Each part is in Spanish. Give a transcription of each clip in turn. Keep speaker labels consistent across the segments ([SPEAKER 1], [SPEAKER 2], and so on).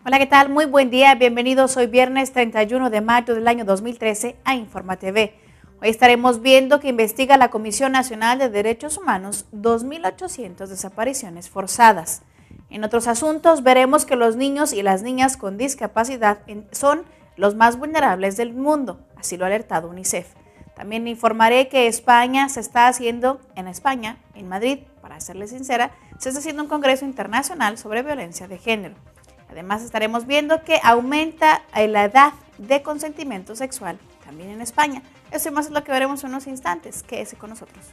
[SPEAKER 1] Hola, ¿qué tal? Muy buen día, bienvenidos hoy viernes 31 de mayo del año 2013 a Informa TV. Hoy estaremos viendo que investiga la Comisión Nacional de Derechos Humanos 2.800 desapariciones forzadas. En otros asuntos veremos que los niños y las niñas con discapacidad son los más vulnerables del mundo, así lo ha alertado UNICEF. También informaré que en Madrid, para serles sincera, se está haciendo un congreso internacional sobre violencia de género. Además estaremos viendo que aumenta la edad de consentimiento sexual también en España. Esto y más es lo que veremos en unos instantes. Quédese con nosotros.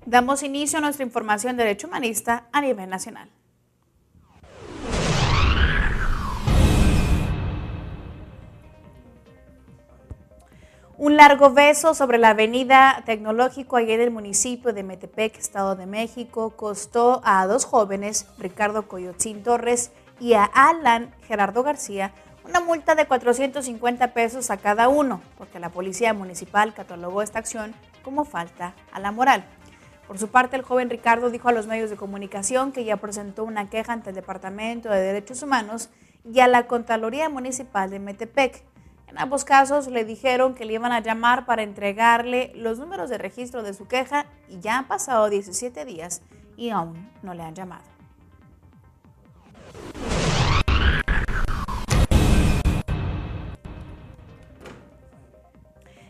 [SPEAKER 1] Damos inicio a nuestra información de derecho humanista a nivel nacional. Un largo beso sobre la avenida Tecnológico allá en el municipio de Metepec, Estado de México, costó a dos jóvenes, Ricardo Coyotzín Torres y a Alan Gerardo García, una multa de 450 pesos a cada uno, porque la policía municipal catalogó esta acción como falta a la moral. Por su parte, el joven Ricardo dijo a los medios de comunicación que ya presentó una queja ante el Departamento de Derechos Humanos y a la Contraloría Municipal de Metepec. En ambos casos le dijeron que le iban a llamar para entregarle los números de registro de su queja y ya han pasado 17 días y aún no le han llamado.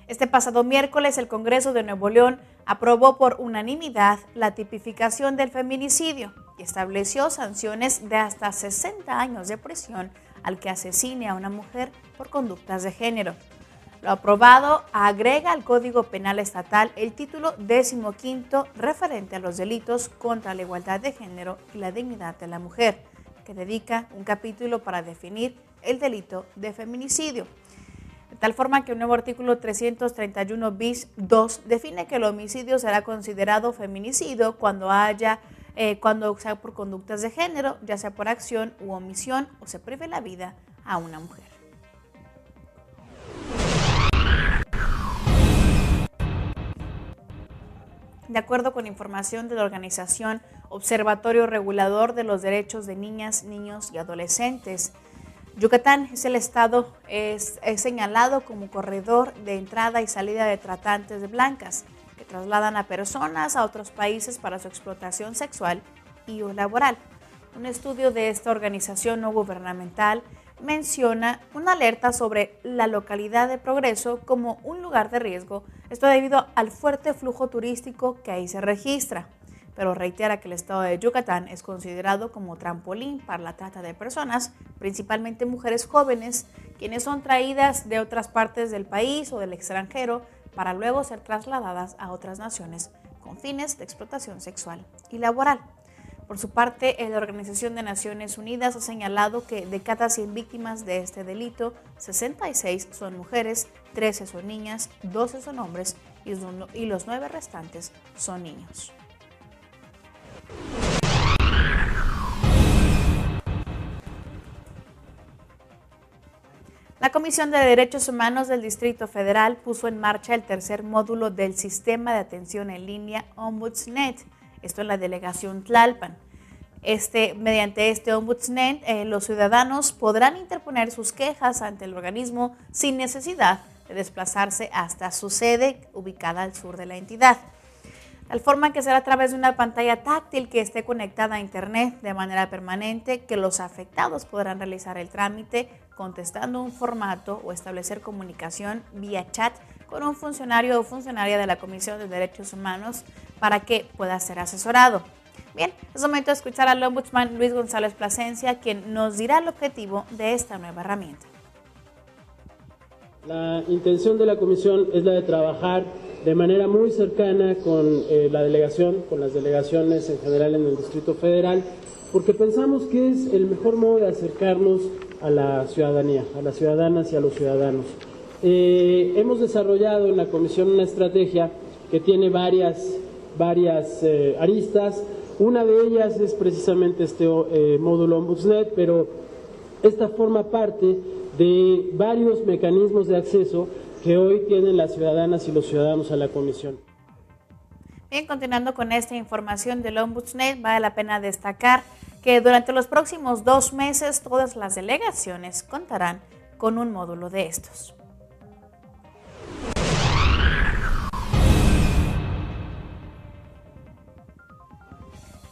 [SPEAKER 1] Este pasado miércoles el Congreso de Nuevo León aprobó por unanimidad la tipificación del feminicidio y estableció sanciones de hasta 60 años de prisión al que asesine a una mujer por conductas de género. Lo aprobado agrega al Código Penal Estatal el título 15º referente a los delitos contra la igualdad de género y la dignidad de la mujer, que dedica un capítulo para definir el delito de feminicidio. De tal forma que un nuevo artículo 331 bis 2 define que el homicidio será considerado feminicidio cuando sea por conductas de género, ya sea por acción u omisión o se prive la vida a una mujer. De acuerdo con información de la organización Observatorio Regulador de los Derechos de Niñas, Niños y Adolescentes, Yucatán es el estado es señalado como corredor de entrada y salida de tratantes de blancas que trasladan a personas a otros países para su explotación sexual y o laboral. Un estudio de esta organización no gubernamental menciona una alerta sobre la localidad de Progreso como un lugar de riesgo, esto debido al fuerte flujo turístico que ahí se registra, pero reitera que el estado de Yucatán es considerado como trampolín para la trata de personas, principalmente mujeres jóvenes, quienes son traídas de otras partes del país o del extranjero para luego ser trasladadas a otras naciones con fines de explotación sexual y laboral. Por su parte, la Organización de Naciones Unidas ha señalado que de cada 100 víctimas de este delito, 66 son mujeres, 13 son niñas, 12 son hombres y los 9 restantes son niños. La Comisión de Derechos Humanos del Distrito Federal puso en marcha el tercer módulo del Sistema de Atención en Línea Ombudsnet, esto en la delegación Tlalpan. Mediante este Ombudsnet, los ciudadanos podrán interponer sus quejas ante el organismo sin necesidad de desplazarse hasta su sede ubicada al sur de la entidad. Tal forma que será a través de una pantalla táctil que esté conectada a internet de manera permanente que los afectados podrán realizar el trámite contestando un formato o establecer comunicación vía chat con un funcionario o funcionaria de la Comisión de Derechos Humanos para que pueda ser asesorado. Bien, es momento de escuchar al ombudsman Luis González Plasencia, quien nos dirá el objetivo de esta nueva herramienta.
[SPEAKER 2] La intención de la comisión es la de trabajar de manera muy cercana con la delegación, con las delegaciones en general en el Distrito Federal, porque pensamos que es el mejor modo de acercarnos a la ciudadanía, a las ciudadanas y a los ciudadanos. Hemos desarrollado en la comisión una estrategia que tiene varias aristas. Una de ellas es precisamente este módulo Ombudsnet, pero esta forma parte de varios mecanismos de acceso que hoy tienen las ciudadanas y los ciudadanos a la comisión.
[SPEAKER 1] Bien, continuando con esta información del Ombudsnet, vale la pena destacar que durante los próximos 2 meses todas las delegaciones contarán con un módulo de estos.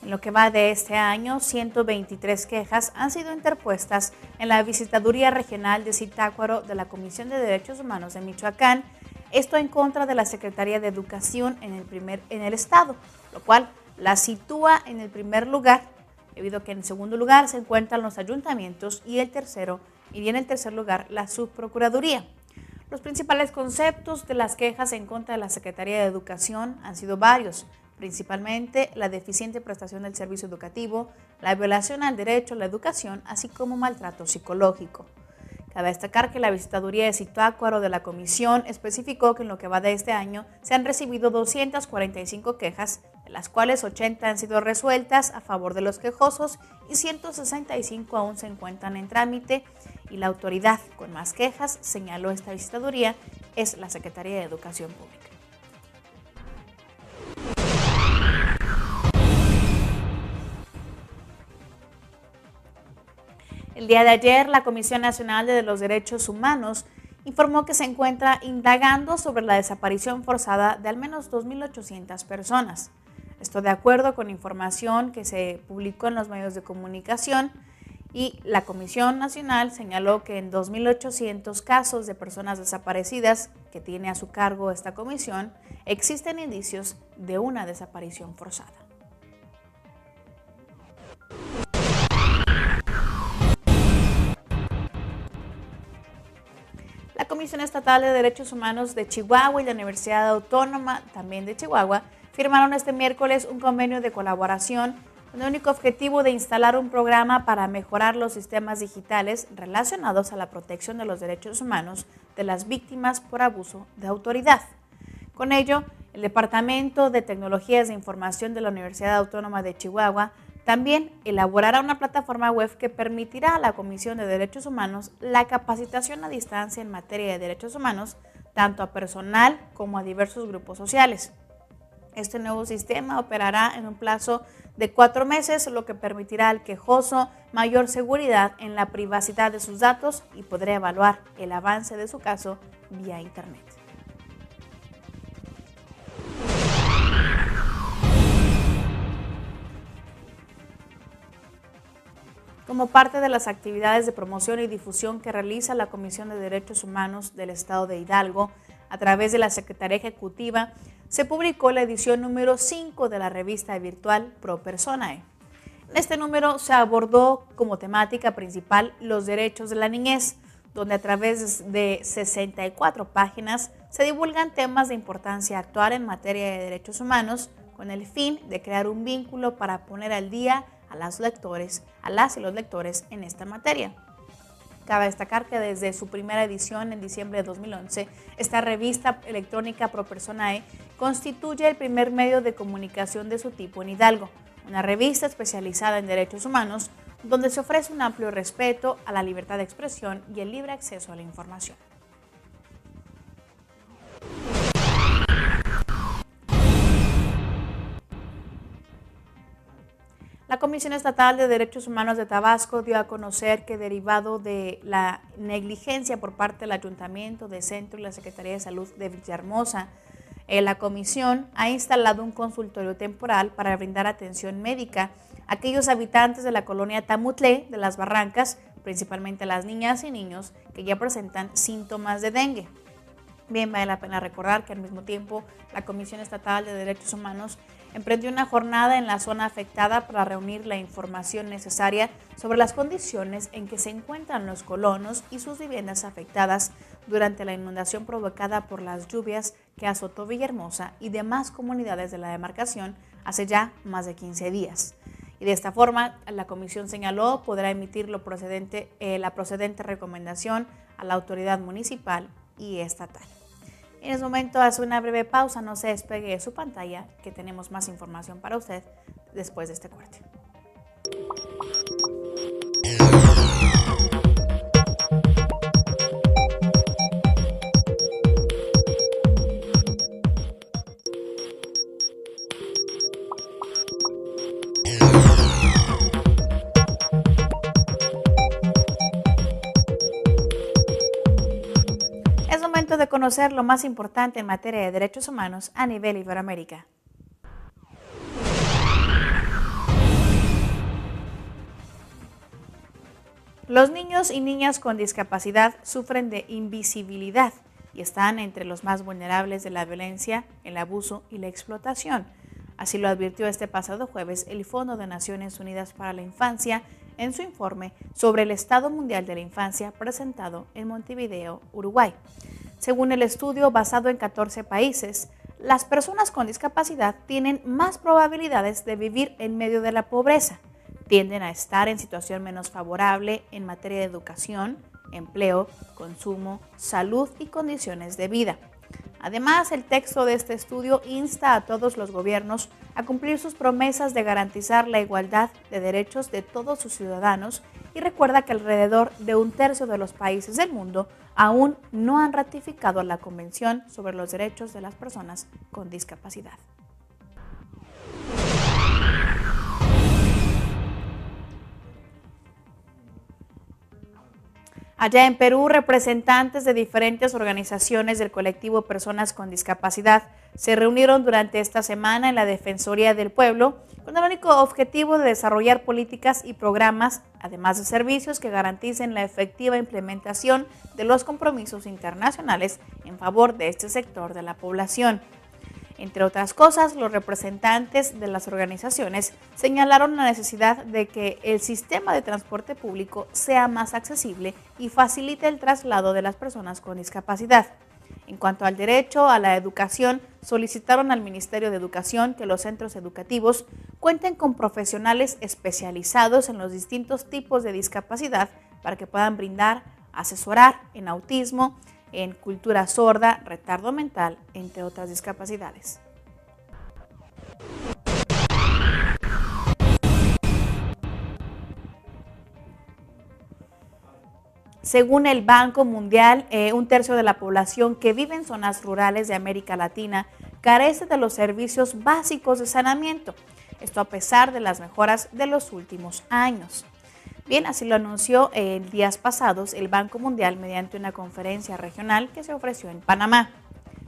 [SPEAKER 1] En lo que va de este año, 123 quejas han sido interpuestas en la Visitaduría Regional de Zitácuaro de la Comisión de Derechos Humanos de Michoacán, esto en contra de la Secretaría de Educación en el estado, lo cual la sitúa en el primer lugar, debido a que en segundo lugar se encuentran los ayuntamientos y en el tercer lugar la Subprocuraduría. Los principales conceptos de las quejas en contra de la Secretaría de Educación han sido varios, principalmente la deficiente prestación del servicio educativo, la violación al derecho a la educación, así como maltrato psicológico. Cabe destacar que la Visitaduría de Zitácuaro de la Comisión especificó que en lo que va de este año se han recibido 245 quejas, de las cuales 80 han sido resueltas a favor de los quejosos y 165 aún se encuentran en trámite, y la autoridad con más quejas, señaló esta Visitaduría, es la Secretaría de Educación Pública. El día de ayer, la Comisión Nacional de los Derechos Humanos informó que se encuentra indagando sobre la desaparición forzada de al menos 2.800 personas. Esto de acuerdo con información que se publicó en los medios de comunicación, y la Comisión Nacional señaló que en 2.800 casos de personas desaparecidas que tiene a su cargo esta comisión, existen indicios de una desaparición forzada. La Comisión Estatal de Derechos Humanos de Chihuahua y la Universidad Autónoma también de Chihuahua firmaron este miércoles un convenio de colaboración con el único objetivo de instalar un programa para mejorar los sistemas digitales relacionados a la protección de los derechos humanos de las víctimas por abuso de autoridad. Con ello, el Departamento de Tecnologías de Información de la Universidad Autónoma de Chihuahua también elaborará una plataforma web que permitirá a la Comisión de Derechos Humanos la capacitación a distancia en materia de derechos humanos, tanto a personal como a diversos grupos sociales. Este nuevo sistema operará en un plazo de 4 meses, lo que permitirá al quejoso mayor seguridad en la privacidad de sus datos y podrá evaluar el avance de su caso vía Internet. Como parte de las actividades de promoción y difusión que realiza la Comisión de Derechos Humanos del Estado de Hidalgo, a través de la Secretaría Ejecutiva, se publicó la edición número 5 de la revista virtual Pro Personae. En este número se abordó como temática principal los derechos de la niñez, donde a través de 64 páginas se divulgan temas de importancia actual en materia de derechos humanos, con el fin de crear un vínculo para poner al día a las y los lectores en esta materia. Cabe destacar que desde su primera edición en diciembre de 2011, esta revista electrónica Pro Personae constituye el primer medio de comunicación de su tipo en Hidalgo, una revista especializada en derechos humanos, donde se ofrece un amplio respeto a la libertad de expresión y el libre acceso a la información. La Comisión Estatal de Derechos Humanos de Tabasco dio a conocer que, derivado de la negligencia por parte del Ayuntamiento de Centro y la Secretaría de Salud de Villahermosa, la Comisión ha instalado un consultorio temporal para brindar atención médica a aquellos habitantes de la colonia Tamutlé de las Barrancas, principalmente las niñas y niños que ya presentan síntomas de dengue. Bien, vale la pena recordar que al mismo tiempo la Comisión Estatal de Derechos Humanos emprendió una jornada en la zona afectada para reunir la información necesaria sobre las condiciones en que se encuentran los colonos y sus viviendas afectadas durante la inundación provocada por las lluvias que azotó Villahermosa y demás comunidades de la demarcación hace ya más de 15 días. Y de esta forma, la comisión señaló podrá emitir la procedente recomendación a la autoridad municipal y estatal. En ese momento hace una breve pausa, no se despegue de su pantalla, que tenemos más información para usted después de este corte. Es momento de conocer lo más importante en materia de derechos humanos a nivel Iberoamérica. Los niños y niñas con discapacidad sufren de invisibilidad y están entre los más vulnerables de la violencia, el abuso y la explotación. Así lo advirtió este pasado jueves el Fondo de Naciones Unidas para la Infancia en su informe sobre el Estado Mundial de la Infancia presentado en Montevideo, Uruguay. Según el estudio basado en 14 países, las personas con discapacidad tienen más probabilidades de vivir en medio de la pobreza, tienden a estar en situación menos favorable en materia de educación, empleo, consumo, salud y condiciones de vida. Además, el texto de este estudio insta a todos los gobiernos a cumplir sus promesas de garantizar la igualdad de derechos de todos sus ciudadanos y recuerda que alrededor de un tercio de los países del mundo aún no han ratificado la Convención sobre los Derechos de las Personas con Discapacidad. Allá en Perú, representantes de diferentes organizaciones del colectivo Personas con Discapacidad se reunieron durante esta semana en la Defensoría del Pueblo con el único objetivo de desarrollar políticas y programas, además de servicios que garanticen la efectiva implementación de los compromisos internacionales en favor de este sector de la población. Entre otras cosas, los representantes de las organizaciones señalaron la necesidad de que el sistema de transporte público sea más accesible y facilite el traslado de las personas con discapacidad. En cuanto al derecho a la educación, solicitaron al Ministerio de Educación que los centros educativos cuenten con profesionales especializados en los distintos tipos de discapacidad para que puedan brindar, asesorar en autismo, en cultura sorda, retardo mental, entre otras discapacidades. Según el Banco Mundial, un tercio de la población que vive en zonas rurales de América Latina carece de los servicios básicos de saneamiento. Esto a pesar de las mejoras de los últimos años. Bien, así lo anunció en días pasados el Banco Mundial mediante una conferencia regional que se ofreció en Panamá.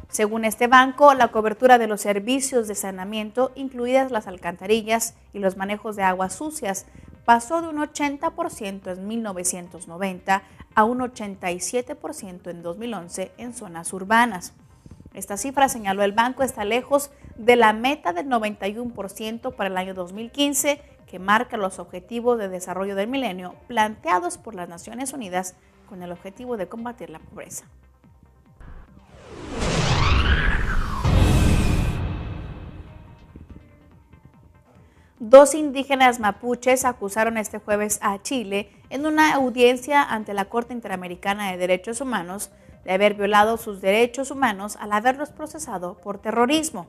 [SPEAKER 1] Según este banco, la cobertura de los servicios de saneamiento, incluidas las alcantarillas y los manejos de aguas sucias, pasó de un 80% en 1990 a un 87% en 2011 en zonas urbanas. Esta cifra, señaló el banco, está lejos de la meta del 91% para el año 2015, que marca los objetivos de desarrollo del milenio planteados por las Naciones Unidas con el objetivo de combatir la pobreza. Dos indígenas mapuches acusaron este jueves a Chile en una audiencia ante la Corte Interamericana de Derechos Humanos de haber violado sus derechos humanos al haberlos procesado por terrorismo.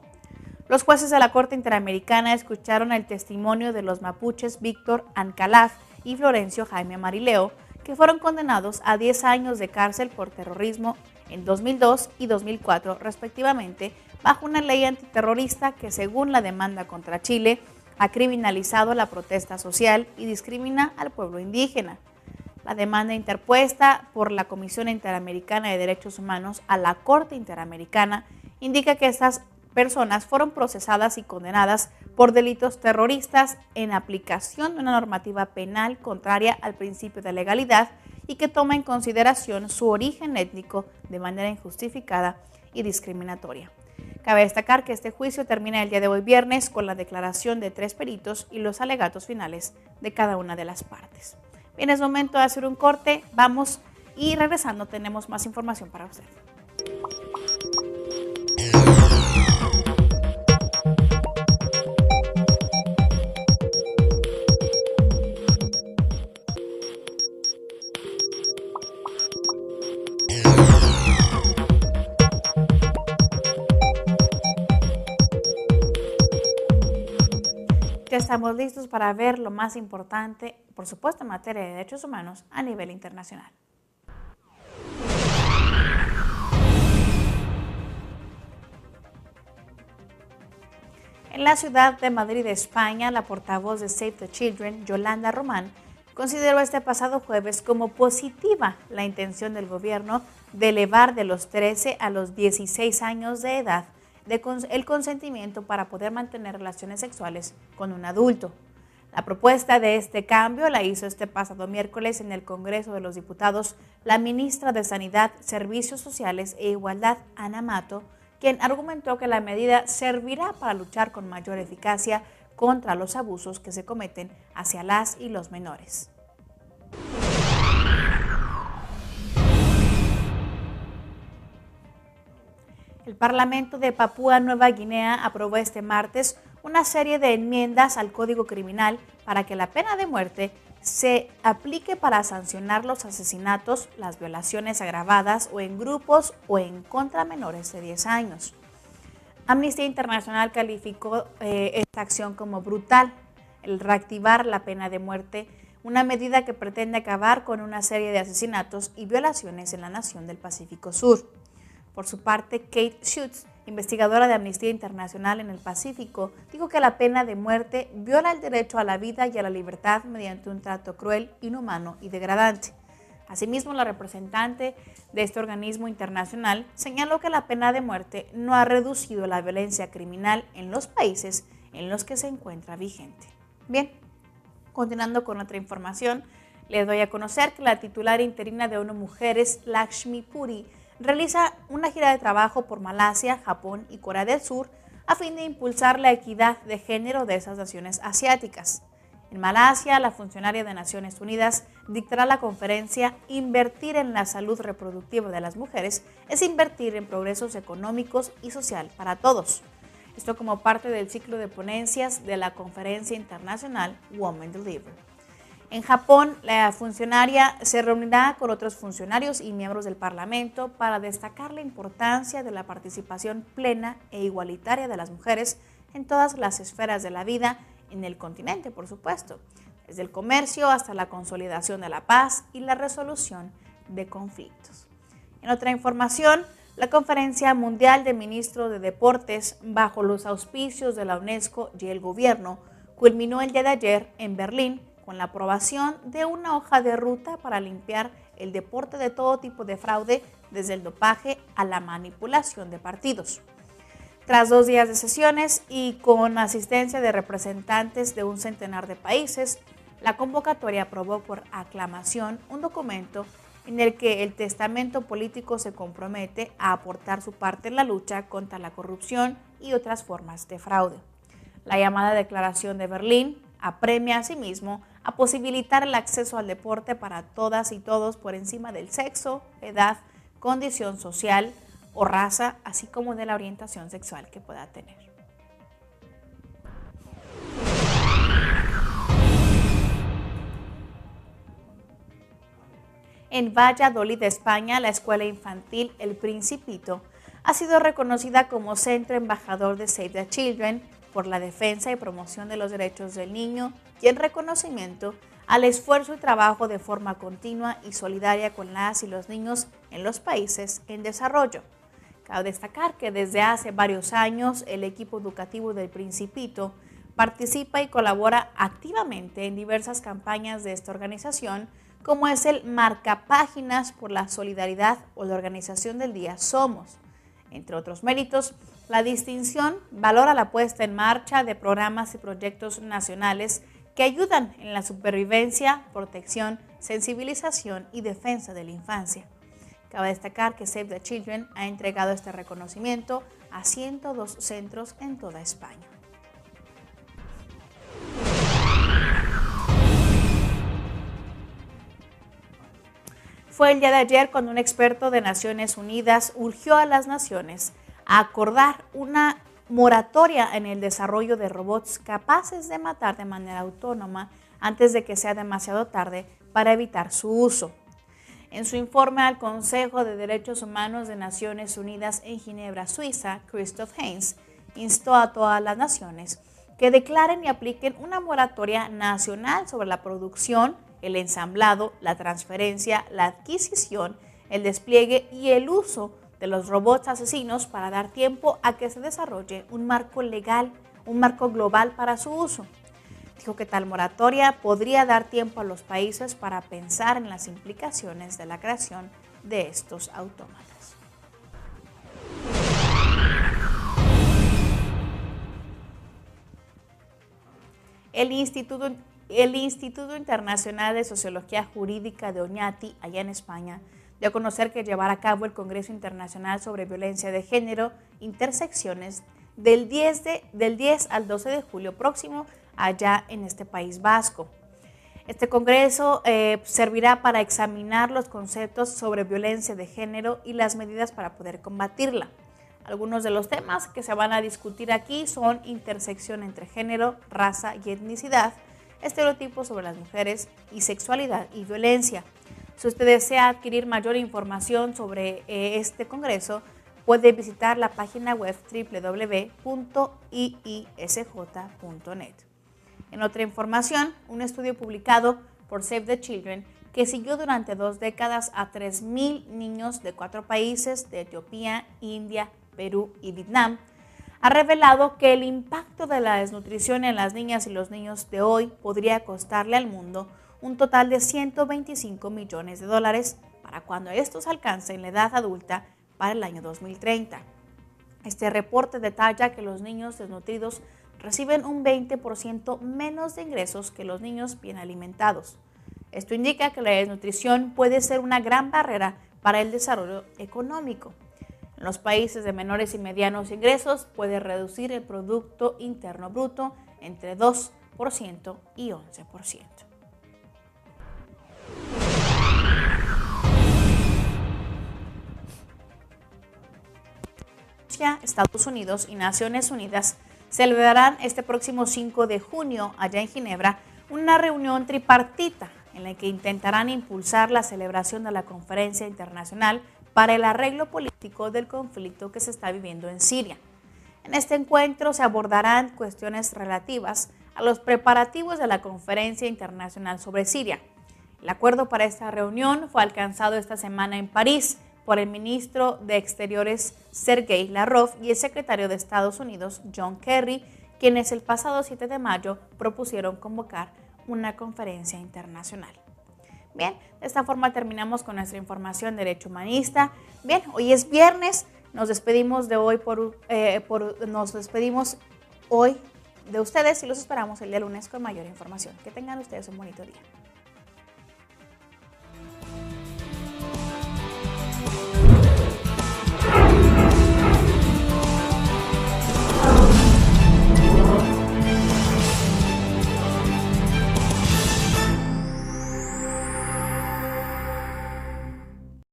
[SPEAKER 1] Los jueces de la Corte Interamericana escucharon el testimonio de los mapuches Víctor Ancalaf y Florencio Jaime Marileo, que fueron condenados a 10 años de cárcel por terrorismo en 2002 y 2004, respectivamente, bajo una ley antiterrorista que, según la demanda contra Chile, ha criminalizado la protesta social y discrimina al pueblo indígena. La demanda interpuesta por la Comisión Interamericana de Derechos Humanos a la Corte Interamericana indica que estas personas fueron procesadas y condenadas por delitos terroristas en aplicación de una normativa penal contraria al principio de legalidad y que toma en consideración su origen étnico de manera injustificada y discriminatoria. Cabe destacar que este juicio termina el día de hoy viernes con la declaración de 3 peritos y los alegatos finales de cada una de las partes. Bien, es momento de hacer un corte, vamos y regresando tenemos más información para usted. estamos listos para ver lo más importante, por supuesto, en materia de derechos humanos a nivel internacional. En la ciudad de Madrid, España, la portavoz de Save the Children, Yolanda Román, consideró este pasado jueves como positiva la intención del gobierno de elevar de los 13 a los 16 años de edad el consentimiento para poder mantener relaciones sexuales con un adulto. La propuesta de este cambio la hizo este pasado miércoles en el Congreso de los Diputados la ministra de Sanidad, Servicios Sociales e Igualdad, Ana Mato, quien argumentó que la medida servirá para luchar con mayor eficacia contra los abusos que se cometen hacia las y los menores. El Parlamento de Papúa Nueva Guinea aprobó este martes una serie de enmiendas al Código Criminal para que la pena de muerte se aplique para sancionar los asesinatos, las violaciones agravadas o en grupos o en contra menores de 10 años. Amnistía Internacional calificó esta acción como brutal, el reactivar la pena de muerte, una medida que pretende acabar con una serie de asesinatos y violaciones en la nación del Pacífico Sur. Por su parte, Kate Schutz, investigadora de Amnistía Internacional en el Pacífico, dijo que la pena de muerte viola el derecho a la vida y a la libertad mediante un trato cruel, inhumano y degradante. Asimismo, la representante de este organismo internacional señaló que la pena de muerte no ha reducido la violencia criminal en los países en los que se encuentra vigente. Bien, continuando con otra información, les doy a conocer que la titular interina de ONU Mujeres, Lakshmi Puri, realiza una gira de trabajo por Malasia, Japón y Corea del Sur a fin de impulsar la equidad de género de esas naciones asiáticas. En Malasia, la funcionaria de Naciones Unidas dictará la conferencia Invertir en la salud reproductiva de las mujeres es invertir en progresos económicos y social para todos. Esto como parte del ciclo de ponencias de la conferencia internacional Women Deliver. En Japón, la funcionaria se reunirá con otros funcionarios y miembros del Parlamento para destacar la importancia de la participación plena e igualitaria de las mujeres en todas las esferas de la vida en el continente, por supuesto, desde el comercio hasta la consolidación de la paz y la resolución de conflictos. En otra información, la Conferencia Mundial de Ministros de Deportes, bajo los auspicios de la UNESCO y el gobierno, culminó el día de ayer en Berlín con la aprobación de una hoja de ruta para limpiar el deporte de todo tipo de fraude, desde el dopaje a la manipulación de partidos. Tras 2 días de sesiones y con asistencia de representantes de un centenar de países, la convocatoria aprobó por aclamación un documento en el que el testamento político se compromete a aportar su parte en la lucha contra la corrupción y otras formas de fraude. La llamada Declaración de Berlín apremia asimismo a posibilitar el acceso al deporte para todas y todos por encima del sexo, edad, condición social o raza, así como de la orientación sexual que pueda tener. En Valladolid, España, la escuela infantil El Principito ha sido reconocida como Centro Embajador de Save the Children por la defensa y promoción de los derechos del niño y en reconocimiento al esfuerzo y trabajo de forma continua y solidaria con las y los niños en los países en desarrollo. Cabe destacar que desde hace varios años el equipo educativo del Principito participa y colabora activamente en diversas campañas de esta organización, como es el Marcapáginas por la Solidaridad o la organización del Día Somos. Entre otros méritos, la distinción valora la puesta en marcha de programas y proyectos nacionales que ayudan en la supervivencia, protección, sensibilización y defensa de la infancia. Cabe destacar que Save the Children ha entregado este reconocimiento a 102 centros en toda España. Fue el día de ayer cuando un experto de Naciones Unidas urgió a las naciones a acordar una moratoria en el desarrollo de robots capaces de matar de manera autónoma antes de que sea demasiado tarde para evitar su uso. En su informe al Consejo de Derechos Humanos de Naciones Unidas en Ginebra, Suiza, Christoph Heinz instó a todas las naciones que declaren y apliquen una moratoria nacional sobre la producción, el ensamblado, la transferencia, la adquisición, el despliegue y el uso de los robots asesinos para dar tiempo a que se desarrolle un marco legal, un marco global para su uso. Dijo que tal moratoria podría dar tiempo a los países para pensar en las implicaciones de la creación de estos autómatas. El Instituto Internacional de Sociología Jurídica de Oñati, allá en España, dio a conocer que llevará a cabo el Congreso Internacional sobre Violencia de Género, Intersecciones, del 10 al 12 de julio próximo, allá en este País Vasco. Este congreso servirá para examinar los conceptos sobre violencia de género y las medidas para poder combatirla. Algunos de los temas que se van a discutir aquí son intersección entre género, raza y etnicidad, estereotipos sobre las mujeres y sexualidad y violencia. Si usted desea adquirir mayor información sobre este congreso, puede visitar la página web www.iisj.net. En otra información, un estudio publicado por Save the Children que siguió durante 2 décadas a 3.000 niños de 4 países de Etiopía, India, Perú y Vietnam, ha revelado que el impacto de la desnutrición en las niñas y los niños de hoy podría costarle al mundo un total de $125 millones para cuando estos alcancen la edad adulta para el año 2030. Este reporte detalla que los niños desnutridos reciben un 20% menos de ingresos que los niños bien alimentados. Esto indica que la desnutrición puede ser una gran barrera para el desarrollo económico. En los países de menores y medianos ingresos puede reducir el Producto Interno Bruto entre 2% y 11%. Estados Unidos y Naciones Unidas celebrarán este próximo 5 de junio allá en Ginebra una reunión tripartita en la que intentarán impulsar la celebración de la Conferencia Internacional para el arreglo político del conflicto que se está viviendo en Siria. En este encuentro se abordarán cuestiones relativas a los preparativos de la Conferencia Internacional sobre Siria. El acuerdo para esta reunión fue alcanzado esta semana en París por el ministro de Exteriores Sergei Lavrov y el secretario de Estados Unidos John Kerry, quienes el pasado 7 de mayo propusieron convocar una conferencia internacional. Bien, de esta forma terminamos con nuestra información de Derecho Humanista. Bien, hoy es viernes, nos despedimos de hoy nos despedimos hoy de ustedes y los esperamos el día lunes con mayor información. Que tengan ustedes un bonito día.